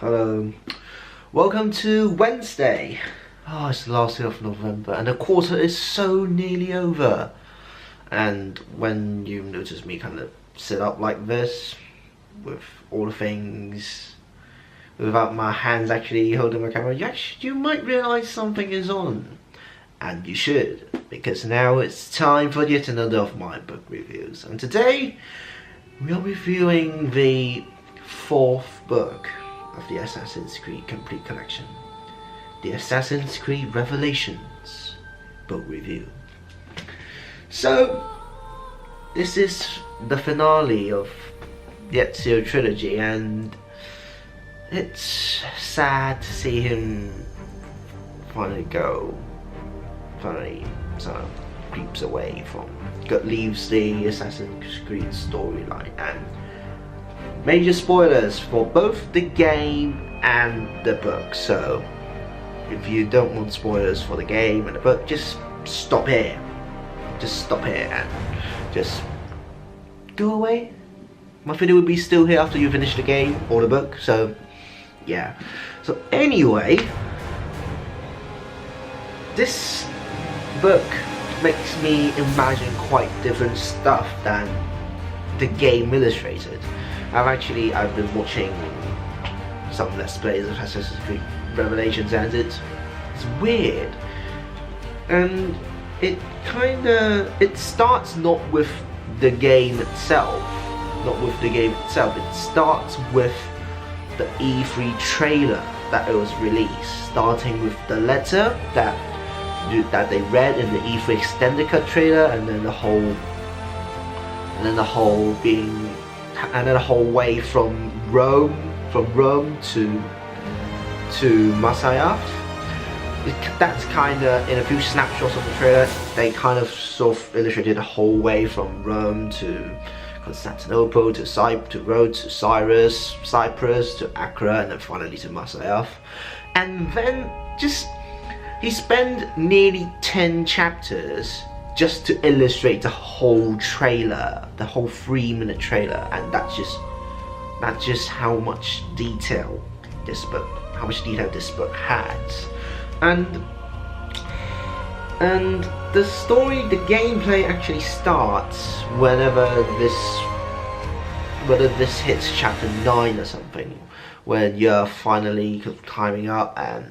Hello. Welcome to Wednesday. Oh, it's the last day of November and the quarter is so nearly over. And when you notice me kind of sit up like this, with all the things, without my hands actually holding my camera, you might realise something is on. And you should, because now it's time for yet another of my book reviews. And today, we are reviewing the fourth book of the Assassin's Creed Complete Collection, the Assassin's Creed Revelations book review. So, this is the finale of the Ezio trilogy, and it's sad to see him finally sort of creeps away from, leaves the Assassin's Creed storyline. And major spoilers for both the game and the book, so if you don't want spoilers for the game and the book, just stop here. Just stop here and just go away. My video will be still here after you finish the game or the book, so yeah. So anyway, this book makes me imagine quite different stuff than the game illustrated. I've been watching some Let's Plays of Assassin's Creed Revelations, and it's weird. And it starts not with the game itself. It starts with the E3 trailer that it was released, starting with the letter that they read in the E3 extended cut trailer, and then the whole way from Rome to Masysaf. That's kind of, in a few snapshots of the trailer, they kind of sort of illustrated the whole way from Rome to Constantinople to Rhodes to Cyprus to Accra, and then finally to Masysaf. And then he spent nearly 10 chapters just to illustrate the whole trailer, the whole 3-minute trailer, and that's just how much detail this book has. And the story, the gameplay actually starts whether this hits chapter 9 or something, when you're finally climbing up and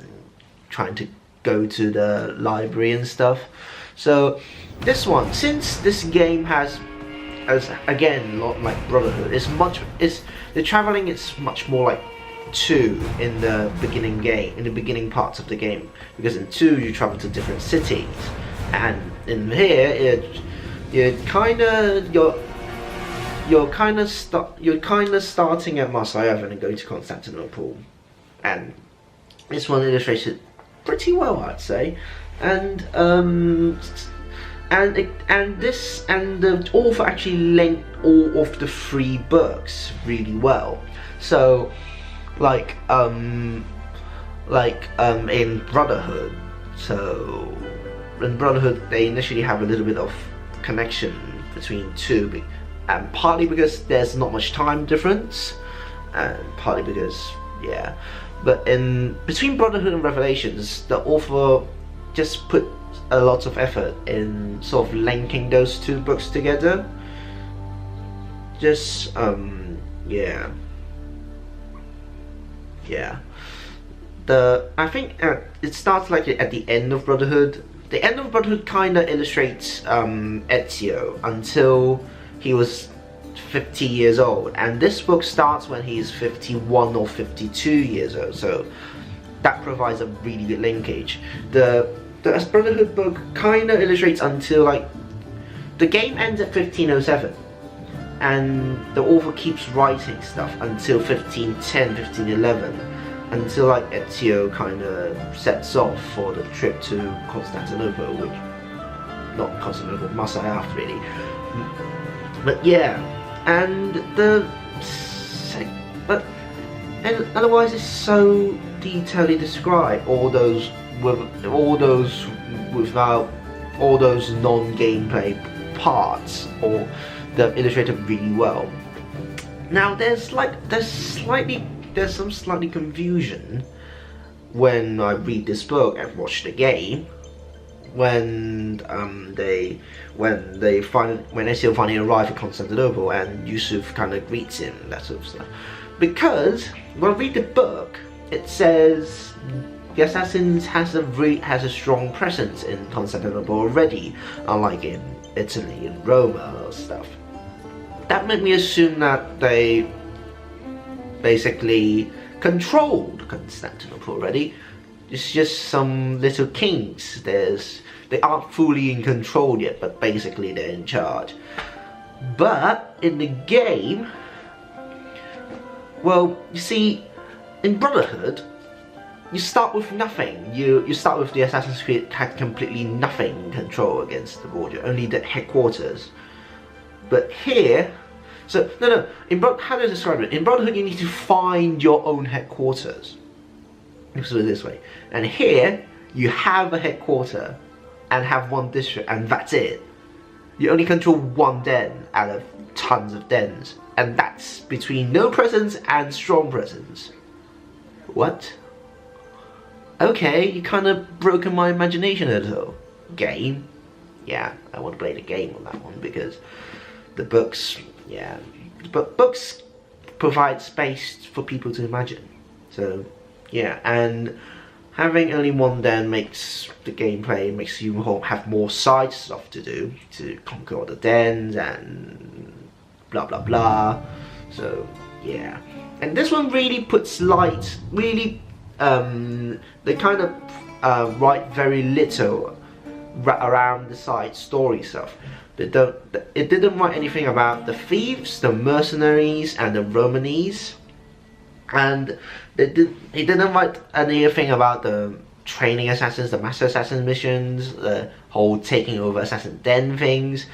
trying to go to the library and stuff. So this one, since this game has, as again, a lot like Brotherhood, the traveling is much more like 2 in the beginning parts of the game, because in 2 you travel to different cities, and in here you're kind of starting at Masysaf and then going to Constantinople, and this one illustrates it pretty well, I'd say. And the author actually linked all of the 3 books really well. So like in Brotherhood, they initially have a little bit of connection between 2, and partly because there's not much time difference, and partly because, yeah. But between Brotherhood and Revelations, the author just put a lot of effort in sort of linking those 2 books together. I think it starts like at the end of Brotherhood. The end of Brotherhood kind of illustrates Ezio until he was 50 years old, and this book starts when he's 51 or 52 years old, so that provides a really good linkage. The Brotherhood book kind of illustrates until, like, the game ends at 1507, and the author keeps writing stuff until 1510, 1511, until like Ezio kind of sets off for the trip to Constantinople, not Constantinople, Masysaf really. But yeah, and otherwise it's so detailedly described, all those non-gameplay parts, or they're illustrated really well. Now there's slightly there's some slightly confusion when I read this book and watch the game. When Ezio finally arrives at Constantinople and Yusuf kind of greets him, that sort of stuff. Because when I read the book, it says the assassins has a strong presence in Constantinople already, unlike in Italy and Roma or stuff. That made me assume that they basically controlled Constantinople already. It's just some little kings. They aren't fully in control yet, but basically they're in charge. But in the game, well, you see, in Brotherhood, you start with nothing. You start with the Assassin's Creed had completely nothing control against the border, only the headquarters. But here, so no. How do I describe it? In Brotherhood, you need to find your own headquarters. Let's do it this way. And here, you have a headquarter and have one district, and that's it. You only control one den out of tons of dens, and that's between no presence and strong presence. What? Okay, you kind of broken my imagination a little. Game? Yeah, I want to play the game on that one because the books, yeah, but books provide space for people to imagine. So, yeah, and having only one den makes the gameplay, makes you have more side stuff to do, to conquer all the dens and blah blah blah. So yeah, and this one really puts light, really they kind of write very little around the side story stuff. It didn't write anything about the thieves, the mercenaries and the Romanese. And it didn't write anything about the training assassins, the master assassin missions, the whole taking over assassin den things.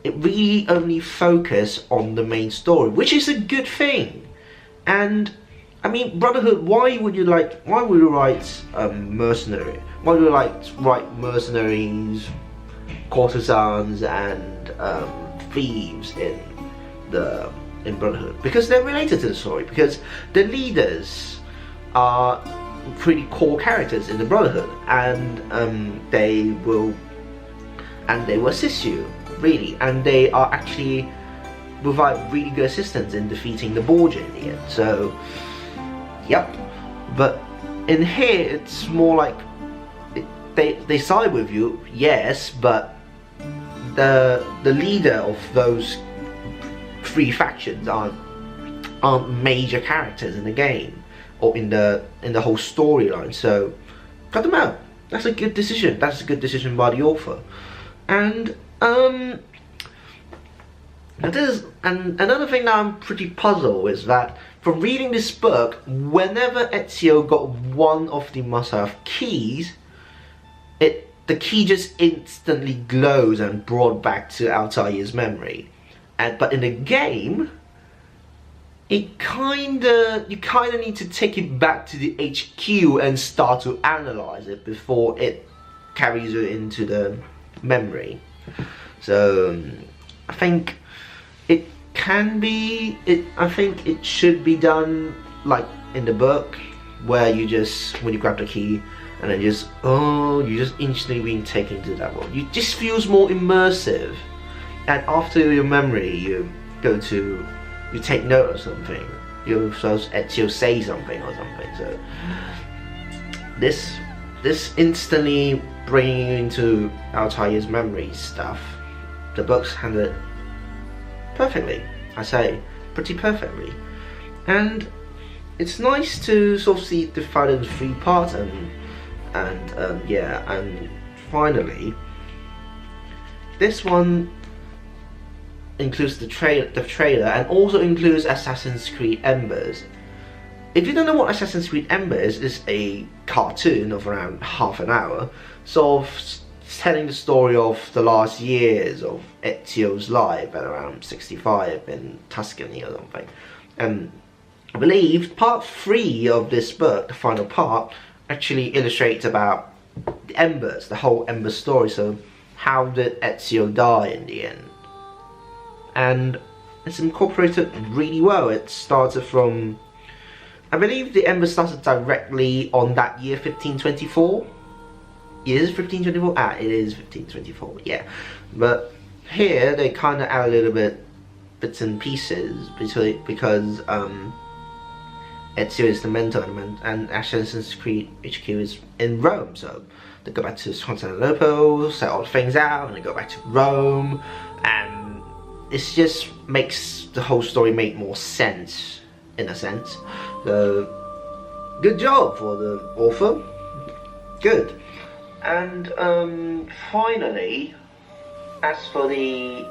It really only focused on the main story, which is a good thing. And I mean, Brotherhood, why would you write mercenary? Why would you write mercenaries, courtesans and thieves in Brotherhood? Because they're related to the story, because the leaders are pretty core characters in the Brotherhood, and they will assist you, really, and they are actually provide really good assistance in defeating the Borgia in the end. So yep. But in here it's more like they side with you, yes, but the leader of those three factions aren't major characters in the game or in the whole storyline. So cut them out. That's a good decision. That's a good decision by the author. And another thing that I'm pretty puzzled is that from reading this book, whenever Ezio got one of the Masysaf keys, the key just instantly glows and brought back to Altair's memory. But in the game, you kinda need to take it back to the HQ and start to analyze it before it carries you into the memory. So I think it can be. I think it should be done like in the book, where you just when you grab the key and then you just instantly being taken to that world. It just feels more immersive. And after your memory, you take note of something. Ezio say something or something. So this instantly bringing you into Altair's memory stuff. The books handle it perfectly. I say pretty perfectly. And it's nice to sort of see it divided into three parts and finally this one includes the trailer and also includes Assassin's Creed Embers. If you don't know what Assassin's Creed Embers is, a cartoon of around half an hour, sort of telling the story of the last years of Ezio's life at around 65 in Tuscany or something. And I believe part 3 of this book, the final part, actually illustrates about the Embers, the whole Ember story. So how did Ezio die in the end? And it's incorporated really well. It started from I believe the Ember started directly on that year 1524. Is it 1524? Ah, it is 1524, yeah. But here they kind of add a little bit bits and pieces because Ezio is the mental element and Assassin's Creed HQ is in Rome, so they go back to Constantinopolis, set all things out, and they go back to Rome, and it just makes the whole story make more sense, in a sense. So, good job for the author. Good. And finally, as for the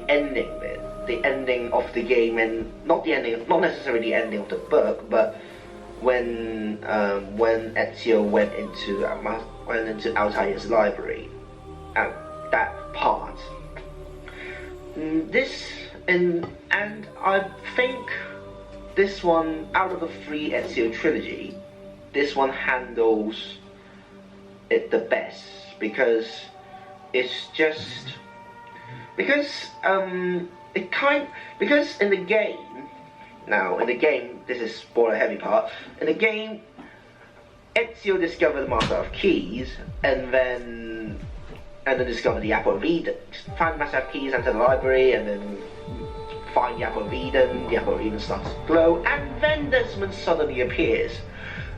ending bit, the ending of the game, and not necessarily the ending of the book, but when Ezio went into Altair's library, at that part. And I think this one, out of the 3 Ezio trilogy, this one handles it the best, because it's just because in the game, this is spoiler heavy part, in the game Ezio discovered the Master of Keys and then discovered the Apple of Eden, find the Master of Keys, enter the library, and then find the Apple of Eden. The Apple of Eden starts to glow, and then Desmond suddenly appears.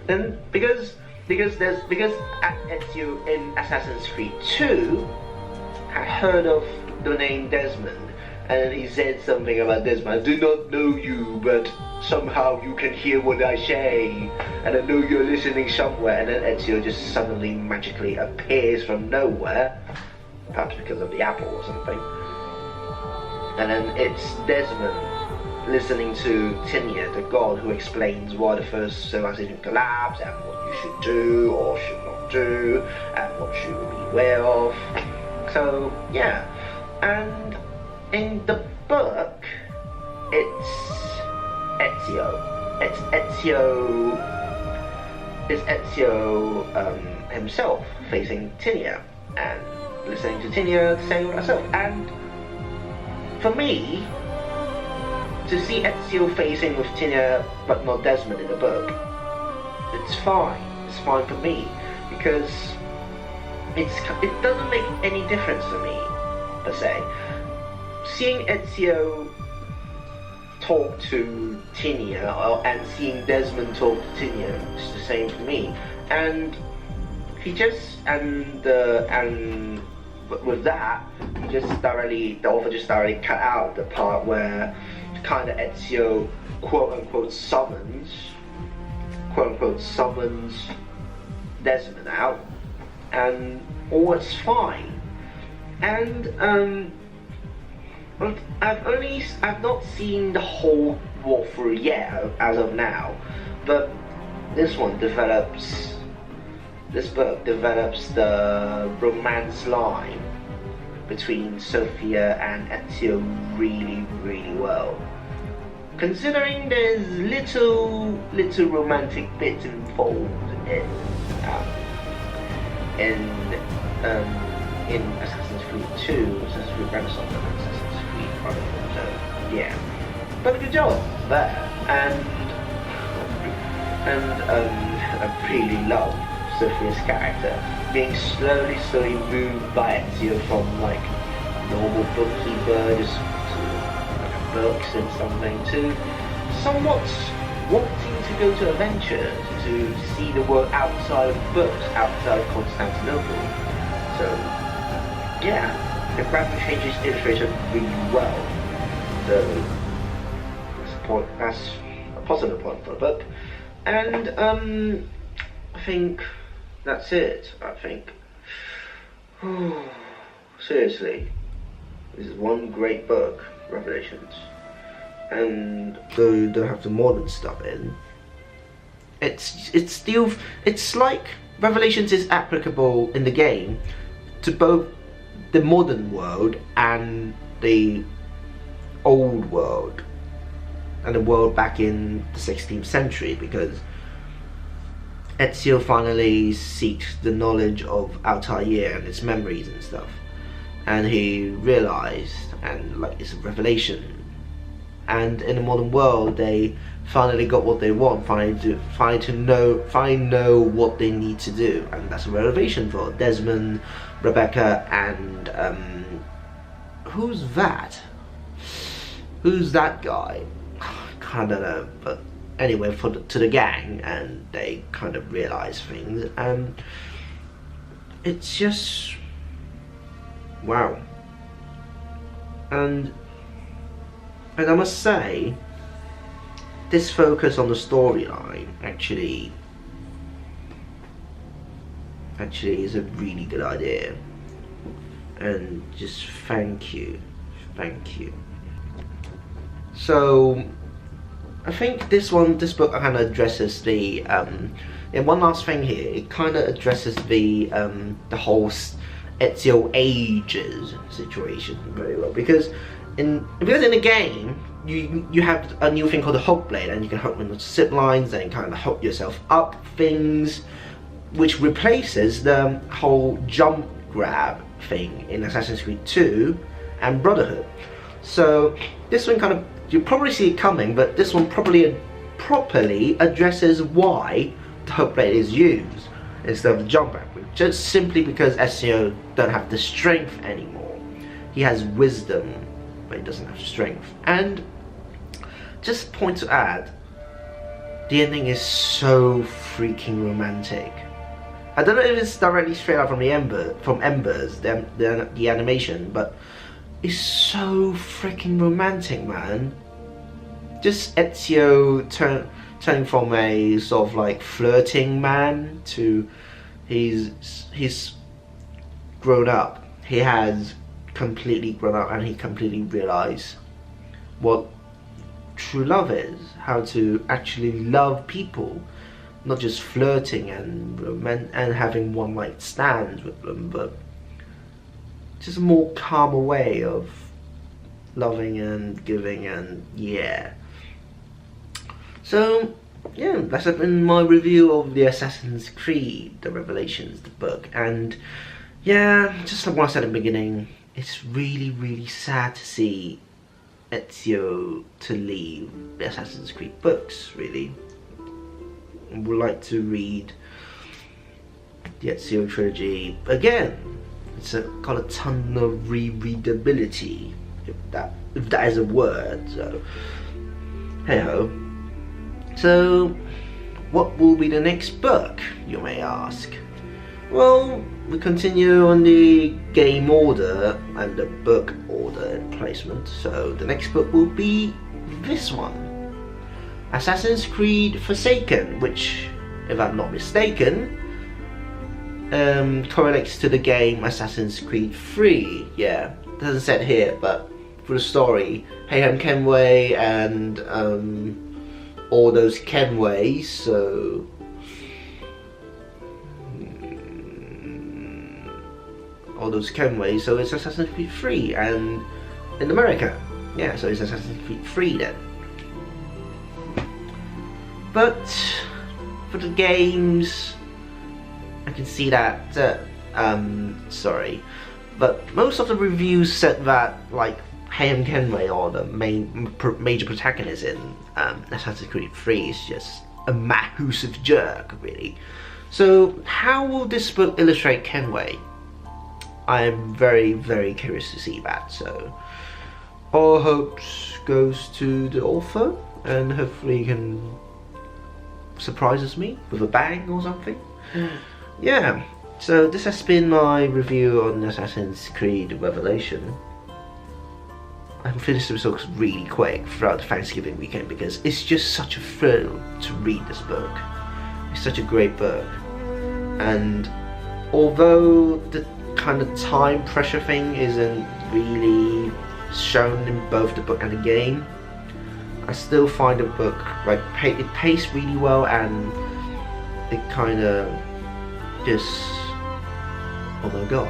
Then because Ezio in Assassin's Creed 2 had heard of the name Desmond, and he said something about Desmond. I do not know you, but somehow you can hear what I say, and I know you're listening somewhere. And then Ezio just suddenly magically appears from nowhere, perhaps because of the apple or something. And then it's Desmond listening to Tiniyye, the god who explains why the first civilization collapsed, and what you should do or should not do, and what you should beware of. So yeah, and in the book, it's Ezio. It's Ezio himself facing Tiniyye and listening to Tiniyye saying herself. And for me, to see Ezio facing with Tiniyye but not Desmond in the book, it's fine. It's fine for me, because it doesn't make any difference to me, per se. Seeing Ezio talk to Tiniyye and seeing Desmond talk to Tiniyye is the same for me. And he just with that, the author just directly cut out the part where kind of Ezio quote unquote summons Desmond out, and all is fine. And I've not seen the whole walkthrough yet as of now, but this book develops the romance line between Sophia and Ezio really, really well. Considering there's little romantic bits involved in Assassin's Creed 2, Assassin's Creed Renaissance, and Assassin's Creed Chronicles. So yeah, but a good job there, and I really love Sophia's character being slowly moved by Ezio from like normal bookkeeper, just to books and something, to somewhat wanting to go to adventures, to see the world outside of books, outside Constantinople. So yeah, the graphic changes illustrated really well. So that's a positive point for the book. And I think that's it. I think seriously, this is one great book, Revelations. And though you don't have the modern stuff in, it's like Revelations is applicable in the game to both the modern world and the old world, and the world back in the 16th century, because Ezio finally seeks the knowledge of Altair and its memories and stuff, and he realized, and like it's a revelation, and in the modern world they finally got what they want, finally know what they need to do, and that's a revelation for Desmond, Rebecca, and who's that? Who's that guy? I don't know, but anyway, to the gang, and they kind of realize things, and it's just wow. And I must say, this focus on the storyline actually is a really good idea, and just thank you. So I think this book kind of addresses the and one last thing here, it kind of addresses the whole Ezio ages situation very well, because in the game you have a new thing called the hook blade, and you can hook with zip lines and kind of hook yourself up things, which replaces the whole jump grab thing in Assassin's Creed 2 and Brotherhood. So this one kind of, you probably see it coming, but this one properly addresses why the hook blade is used instead of the jump grab, just simply because Ezio don't have the strength anymore. He has wisdom, but he doesn't have strength. And just point to add, the ending is so freaking romantic. I don't know if it's directly straight out from Embers, the animation, but it's so freaking romantic, man. Just Ezio turning from a sort of like flirting man to he's grown up. He has completely grown up, and he completely realized what true love is, how to actually love people, not just flirting and having one night stands with them, but just a more calmer way of loving and giving, and yeah. So yeah, that's been my review of the Assassin's Creed, the Revelations, the book. And yeah, just like what I said at the beginning, it's really sad to see Ezio to leave the Assassin's Creed books, really. I would like to read the Ezio trilogy again. It's got a ton of rereadability, if that is a word. So hey ho. So what will be the next book, you may ask? Well, we continue on the game order and the book order and placement. So the next book will be this one, Assassin's Creed Forsaken, which, if I'm not mistaken, correlates to the game Assassin's Creed 3. Yeah, it doesn't say it here, but for the story, Hayham Kenway and all those Kenways, so so it's Assassin's Creed 3, and in America, yeah, so it's Assassin's Creed 3 then. But for the games, I can see that sorry, but most of the reviews said that like Hayham Kenway, or the major protagonist in Assassin's Creed 3, is just a massive jerk, really. So how will this book illustrate Kenway? I am very curious to see that. So all hopes goes to the author, and hopefully he can surprises me with a bang or something. Yeah, so this has been my review on Assassin's Creed Revelation. I finished this book really quick throughout the Thanksgiving weekend because it's just such a thrill to read this book. It's such a great book, and although the kind of time pressure thing isn't really shown in both the book and the game, I still find the book like it paced really well, and it kind of just, oh my god,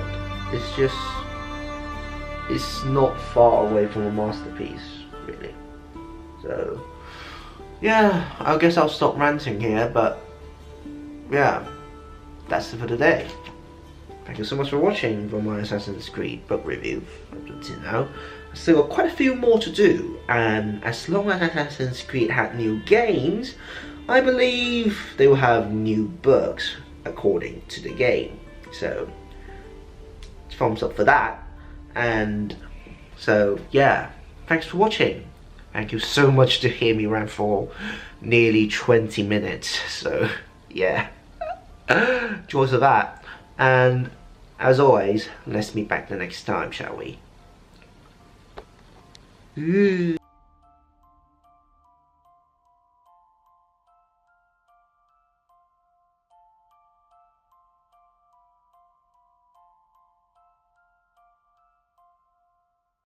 it's not far away from a masterpiece, really. So yeah, I guess I'll stop ranting here, but yeah, that's it for today. Thank you so much for watching for my Assassin's Creed book review up until now, still got quite a few more to do, and as long as Assassin's Creed had new games, I believe they will have new books according to the game. So thumbs up for that. And so yeah, thanks for watching. Thank you so much to hear me rant for nearly 20 minutes. So yeah, joys of that. And as always, let's meet back the next time, shall we? Ooh.